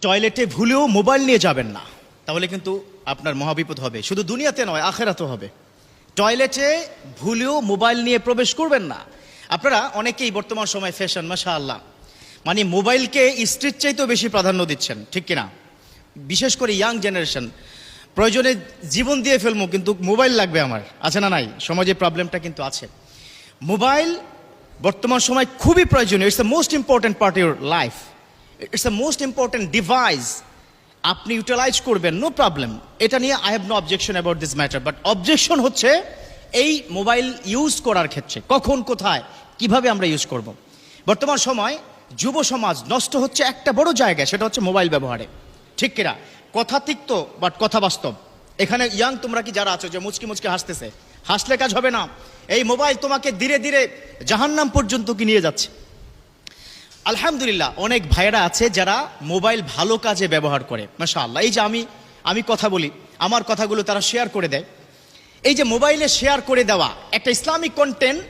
টয়লেটে ভুলেও মোবাইল নিয়ে যাবেন না, তাহলে কিন্তু আপনার মহাবিপদ হবে। শুধু দুনিয়াতে নয়, আখেরাতেও হবে। টয়লেটে ভুলেও মোবাইল নিয়ে প্রবেশ করবেন না। আপনারা অনেকেই বর্তমান সময় ফ্যাশন, মাশাআল্লাহ, মানে মোবাইলকে স্ত্রীর চাইতেও বেশি প্রাধান্য দিচ্ছেন, ঠিক কিনা? বিশেষ করে ইয়াং জেনারেশন, প্রয়োজনে জীবন দিয়ে ফেলবো কিন্তু মোবাইল লাগবে আমার, আছে না নাই? সমাজে প্রবলেমটা কিন্তু আছে। মোবাইল বর্তমান সময় খুবই প্রয়োজনীয়। It's the most important part of your life. It's the most important device. আপনি ইউটিলাইজ করবেন, নো প্রবলেম, এটা নিয়ে I have no objection about this matter. But objection হচ্ছে এই মোবাইল ইউজ করার ক্ষেত্রে, কখন, কোথায়, কিভাবে আমরা ইউজ করব। বর্তমান সময় যুব সমাজ নষ্ট হচ্ছে একটা বড় জায়গায়, সেটা হচ্ছে মোবাইল ব্যবহারে, ঠিক কিনা? কথা তিক্ত বাট কথা বাস্তব। এখানে ইয়াং তোমরা কি যারা আছো যে মুচকি মুচকি হাসতেছে, হাসলে কাজ হবে না। এই মোবাইল তোমাকে ধীরে ধীরে জাহান্নাম পর্যন্ত কি নিয়ে যাচ্ছে। আলহামদুলিল্লাহ, অনেক ভাইয়েরা আছে যারা মোবাইল ভালো কাজে ব্যবহার করে, মাশাআল্লাহ। এই যে আমি কথা বলি, আমার কথাগুলো তারা শেয়ার করে দেয়। এই যে মোবাইলে শেয়ার করে দেওয়া, একটা ইসলামিক কন্টেন্ট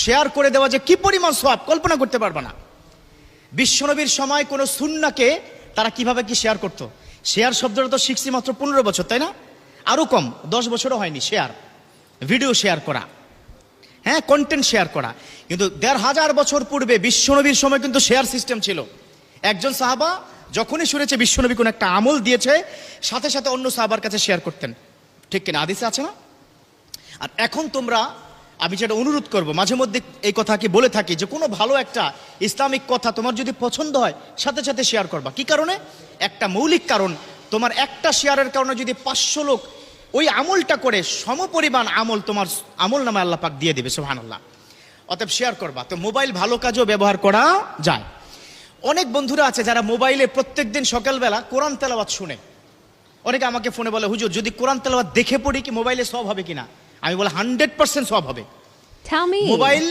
শেয়ার করে দেওয়া যে কি পরিমাণ সওয়াব কল্পনা করতে পারবে না। বিশ্বনবীর সময় কোনো সুন্নাহকে তারা কিভাবে কি শেয়ার করতো। শেয়ার শব্দটা তো শিখছি মাত্র 15 বছর, তাই না? আরো কম, 10 বছরও হয়নি। শেয়ার, ভিডিও শেয়ার করা, হ্যাঁ, কন্টেন্ট শেয়ার করা। কিন্তু 1500 বছর পূর্বে বিশ্বনবীর সময় কিন্তু শেয়ার সিস্টেম ছিল। একজন সাহাবা যখনই শুনেছে বিশ্বনবী কোন একটা আমল দিয়েছে, সাথে সাথে অন্য সাহাবার কাছে শেয়ার করতেন, ঠিক কিনা? হাদিসে আছে না? আর এখন তোমরা, আমি যেটা অনুরোধ করব, মাঝে মধ্যে এই কথা কি বলে থাকি যে কোনো ভালো একটা ইসলামিক কথা তোমার যদি পছন্দ হয়, সাথে সাথে শেয়ার করবা। কি কারণে? একটা মৌলিক কারণ, তোমার একটা শেয়ারের কারণে যদি 500 লোক ওই আমলটা করে, সমপরিমাণ আমল তোমার আমল নামে আল্লাহ পাক দিয়ে দিবে, সুবহানাল্লাহ। অতএব শেয়ার করবা। তো মোবাইল ভালো কাজেও ব্যবহার করা যায়। অনেক বন্ধুরা আছে যারা মোবাইলে প্রত্যেকদিন সকালবেলা কোরআন তেলাওয়াত শুনে। অনেকে আমাকে ফোনে বলে, হুজুর যদি কোরআন তেলাওয়াত দেখে পড়ি কি মোবাইলে সওয়াব হবে কিনা? আমি বলি 100% সওয়াব হবে। মোবাইল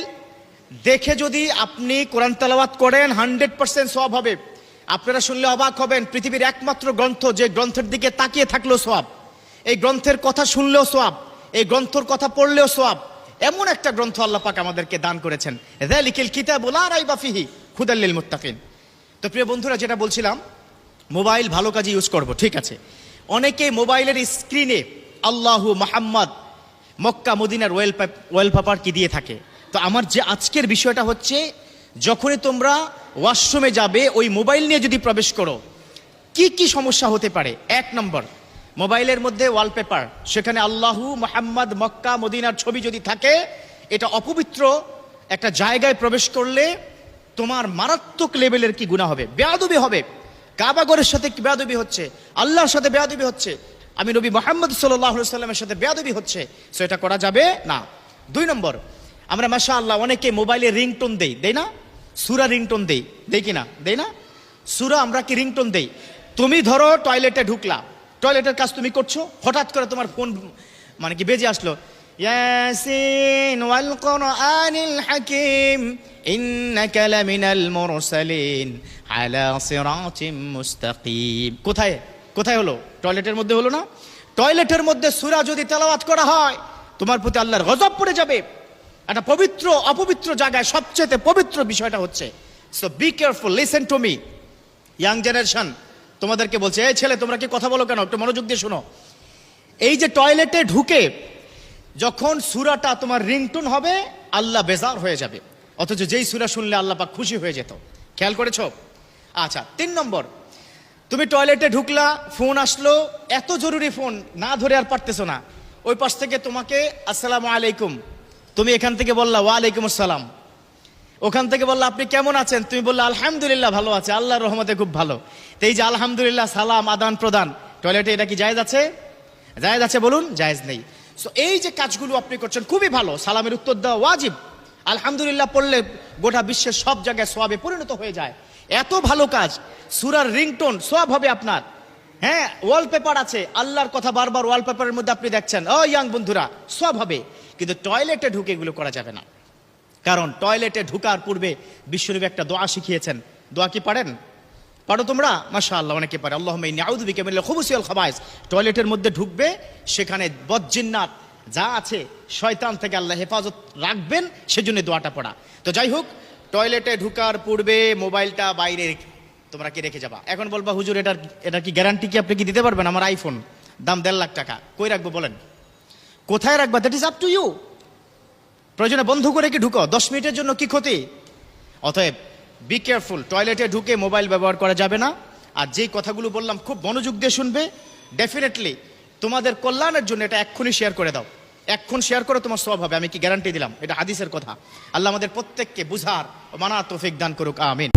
দেখে যদি আপনি কোরআন তেলাওয়াত করেন 100% সওয়াব হবে। আপনারা শুনলে অবাক হবেন, পৃথিবীর একমাত্র গ্রন্থ যে গ্রন্থের দিকে তাকিয়ে থাকলেও সওয়াব, এই গ্রন্থের কথা শুনলেও সওয়াব, এই গ্রন্থর কথা পড়লেও সওয়াব, এমন একটা গ্রন্থ আল্লাহ পাক আমাদেরকে দান করেছেন। যালিকাল কিতাবু লা রাইবা ফিহি হুদাল লিল মুত্তাকিন। তো প্রিয় বন্ধুরা, যেটা বলছিলাম, মোবাইল ভালো কাজে ইউজ করব, ঠিক আছে। অনেকে মোবাইলের স্ক্রিনে আল্লাহু মুহাম্মদ, মক্কা মদিনার ওয়ালপেপার কি দিয়ে থাকে। তো আমার যে আজকের বিষয়টা হচ্ছে, যখনই তোমরা ওয়াশরুমে যাবে ওই মোবাইল নিয়ে যদি প্রবেশ করো, কি কি সমস্যা হতে পারে। 1 নম্বর, মোবাইলের মধ্যে ওয়ালপেপার, সেখানে আল্লাহু মুহাম্মদ মক্কা মদিনার ছবি যদি থাকে, এটা অপবিত্র একটা জায়গায় প্রবেশ করলে তোমার মারাত্মক লেভেলের কি গুনাহ হবে, বেয়াদবি হবে। কাবাগরের সাথে কি বেয়াদবি হচ্ছে, আল্লাহর সাথে বেয়াদবি হচ্ছে, আমি নবী মুহাম্মদ সাল্লাল্লাহু আলাইহি ওয়াসাল্লামের সাথে বেয়াদবি হচ্ছে। সো এটা করা যাবে না। 2 নম্বর, আমরা মাশাআল্লাহ অনেকে মোবাইলে রিংটোন দেই না? সূরা রিংটোন দেই কিনা? দেই না? সূরা আমরা কি রিংটোন দেই? তুমি ধরো টয়লেটে ঢুকলা, টয়লেটের কাজ তুমি করছো, হঠাৎ করে তোমার ফোন মানে কি বেজে আসলো, ইয়াসিন ওয়াল কুরআনিল হাকিম ইন্নাকা লামিনাল মুরসালিন আলা সিরাতিম মুস্তাকিম। কোথায় হলো? টয়লেটের মধ্যে হলো না? টয়লেটের মধ্যে সূরা যদি তেলাওয়াত করা হয়, তোমার প্রতি আল্লাহর গজব পড়ে যাবে। একটা পবিত্র অপবিত্র জায়গায় সবচেয়ে পবিত্র বিষয়টা হচ্ছে। So be careful, listen to me, young generation, তোমাদেরকে বলছে, এই ছেলে তোমরা কি কথা বলো কেন? একটু মনোযোগ দিয়ে শোনো। এই যে টয়লেটে ঢুকে যখন সূরাটা তোমার রিংটোন হবে, আল্লাহ বেজার হয়ে যাবে, অথচ যেই সূরা শুনলে আল্লাহ পাক খুশি হয়ে যেত। খেয়াল করেছো? আচ্ছা, 3 নম্বর, তুমি টয়লেটে ঢুকলা, ফোন আসলো, এত জরুরি ফোন, না ধরে আর পারতেছো না, ওই পাশ থেকে তোমাকে আসসালামু আলাইকুম, তুমি এখান থেকে বললা ওয়ালাইকুম আসসালাম, ওখান থেকে বললা আপনি কেমন আছেন, তুমি বললা আলহামদুলিল্লাহ ভালো আছে, আল্লাহর রহমতে খুব ভালো। তো এই যে আলহামদুলিল্লাহ সালাম আদান প্রদান টয়লেটে, এটা কি জায়েজ আছে? জায়েজ আছে? বলুন, জায়েজ নেই। সো এই যে কাজগুলো আপনি করছেন খুবই ভালো। সালামের উত্তর দেওয়া ওয়াজিব। আলহামদুলিল্লাহ পড়লে গোটা বিশ্বের সব জায়গায় সওয়াবে পরিণত হয়ে যায়। এত ভালো কাজ। সূরার রিংটোন সওয়াব হবে আপনার। হ্যাঁ, ওয়ালপেপার আছে, আল্লাহর কথা বারবার ওয়ালপেপারের মধ্যে আপনি দেখছেন, ও ইয়াং বন্ধুরা, সওয়াব হবে। কিন্তু টয়লেটে ঢুকে এগুলো করা যাবে না। কারণ টয়লেটে ঢুকার পূর্বে বিশ্বনবী একটা দোয়া শিখিয়েছেন। দোয়া কি পারেন? পারো তোমরা? মাশাআল্লাহ, অনেকে পারে। আল্লাহুম্মা ইন্নী আউযু বিকা মিনাল খুবুসি ওয়াল খাবায়েস। টয়লেটের মধ্যে ঢুকবে, সেখানে বদজিন্নাত যা আছে শয়তান থেকে আল্লাহ হেফাজত রাখবেন, সেজন্য দোয়াটা পড়া। তো যাই হোক, টয়লেটে ঢুকার পূর্বে মোবাইলটা বাইরে তোমরা কি রেখে যাবা। এখন বলবা হুজুর এটা কি গ্যারান্টি কি আপনি কি দিতে পারবেন? আমার আইফোন দাম 1.5 লাখ টাকা, কই রাখবো বলেন, কোথায় রাখবা, that is up to you. প্রয়োজনে বন্ধ করে কি ঢুকো, 10 মিনিটের জন্য কি ক্ষতি। অতএব বি কেয়ারফুল, টয়লেটে ঢুকে মোবাইল ব্যবহার করা যাবে না। আর যেই কথাগুলো বললাম খুব মনোযোগ দিয়ে শুনবে, ডেফিনেটলি তোমাদের কল্যাণের জন্য এটা এক্ষুনি শেয়ার করে দাও, এক্ষুন শেয়ার করে তোমার সওয়াব হবে, আমি কি গ্যারান্টি দিলাম, এটা হাদিসের কথা। আল্লাহ আমাদের প্রত্যেককে বুঝার ও মানার তৌফিক দান করুক, আমিন।